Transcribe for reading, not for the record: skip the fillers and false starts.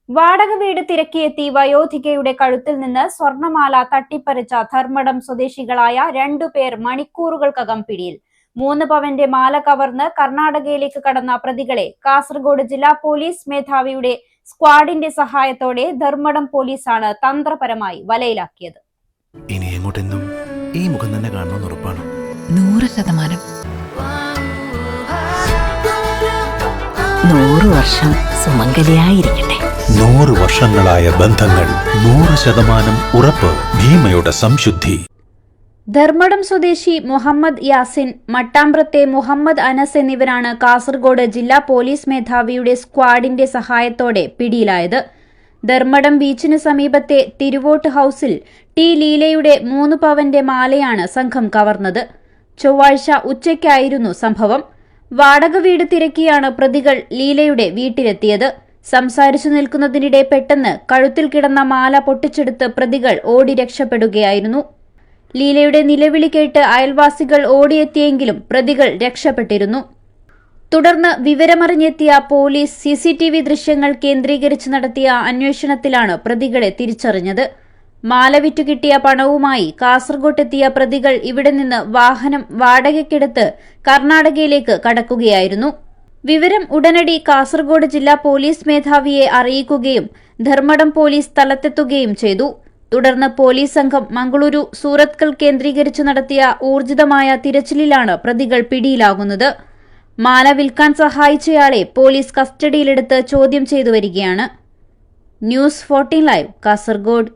വാടക വീട് തിരക്കിയെത്തി വയോധികയുടെ കഴുത്തിൽ നിന്ന് സ്വർണമാല തട്ടിപ്പറിച്ച ധർമ്മടം സ്വദേശികളായ 2 പേർ മണിക്കൂറുകൾക്കകം പിടിയിൽ. 3 പവന്റെ മാല കവർന്ന് കർണാടകയിലേക്ക് കടന്ന പ്രതികളെ കാസർഗോഡ് ജില്ലാ പോലീസ് മേധാവിയുടെ സ്ക്വാഡിന്റെ സഹായത്തോടെ ധർമ്മടം പോലീസാണ് തന്ത്രപരമായി വലയിലാക്കിയത്. ഇനി എങ്ങോട്ടെന്നും ഈ മുഖം തന്നെ കാണണമെന്ന് ഉറപ്പാണ്. 100%. 100 വർഷം സുമംഗലിയായിരിക്കട്ടെ. 100 വർഷങ്ങളായ ബന്ധങ്ങൾ, 100% ഉറപ്പ്. ഭീമയുടെ സംശുദ്ധി. ധർമ്മടം സ്വദേശി മുഹമ്മദ് യാസിൻ, മട്ടാമ്പ്രത്തെ മുഹമ്മദ് അനസ് എന്നിവരാണ് കാസർഗോഡ് ജില്ലാ പോലീസ് മേധാവിയുടെ സ്ക്വാഡിന്റെ സഹായത്തോടെ പിടിയിലായത്. ധർമ്മടം ബീച്ചിന് സമീപത്തെ തിരുവോട്ട് ഹൌസിൽ ടി ലീലയുടെ 3 പവന്റെ മാലയാണ് സംഘം കവർന്നത്. ചൊവ്വാഴ്ച ഉച്ചയ്ക്കായിരുന്നു സംഭവം. വാടക വീട് തിരക്കിയാണ് പ്രതികൾ ലീലയുടെ വീട്ടിലെത്തിയത്. സംസാരിച്ചു നിൽക്കുന്നതിനിടെ പെട്ടെന്ന് കഴുത്തിൽ കിടന്ന മാല പൊട്ടിച്ചെടുത്ത് പ്രതികൾ ഓടി രക്ഷപ്പെടുകയായിരുന്നു. ലീലയുടെ നിലവിളി കേട്ട് അയൽവാസികൾ ഓടിയെത്തിയെങ്കിലും പ്രതികൾ രക്ഷപ്പെട്ടിരുന്നു. തുടർന്ന് വിവരമറിഞ്ഞെത്തിയ പോലീസ് CCTV ദൃശ്യങ്ങൾ കേന്ദ്രീകരിച്ച് നടത്തിയ അന്വേഷണത്തിലാണ് പ്രതികളെ തിരിച്ചറിഞ്ഞത്. മാല വിറ്റു കിട്ടിയ പണവുമായി കാസർഗോട്ടെത്തിയ പ്രതികൾ ഇവിടെ നിന്ന് വാഹനം വാടകയ്ക്കെടുത്ത് കർണാടകയിലേക്ക് കടക്കുകയായിരുന്നു. വിവരം ഉടനടി കാസർഗോഡ് ജില്ലാ പോലീസ് മേധാവിയെ അറിയിക്കുകയും ധർമ്മടം പോലീസ് സ്ഥലത്തെത്തുകയും ചെയ്തു. തുടർന്ന് പോലീസ് സംഘം മംഗളൂരു, സൂറത്കൽ കേന്ദ്രീകരിച്ച് നടത്തിയ ഊർജിതമായ തിരച്ചിലിലാണ് പ്രതികൾ പിടിയിലാകുന്നത്. മാല വിൽക്കാൻ സഹായിച്ചയാളെ പോലീസ് കസ്റ്റഡിയിലെടുത്ത് ചോദ്യം ചെയ്തു വരികയാണ്. News 14 live, Kasaragod.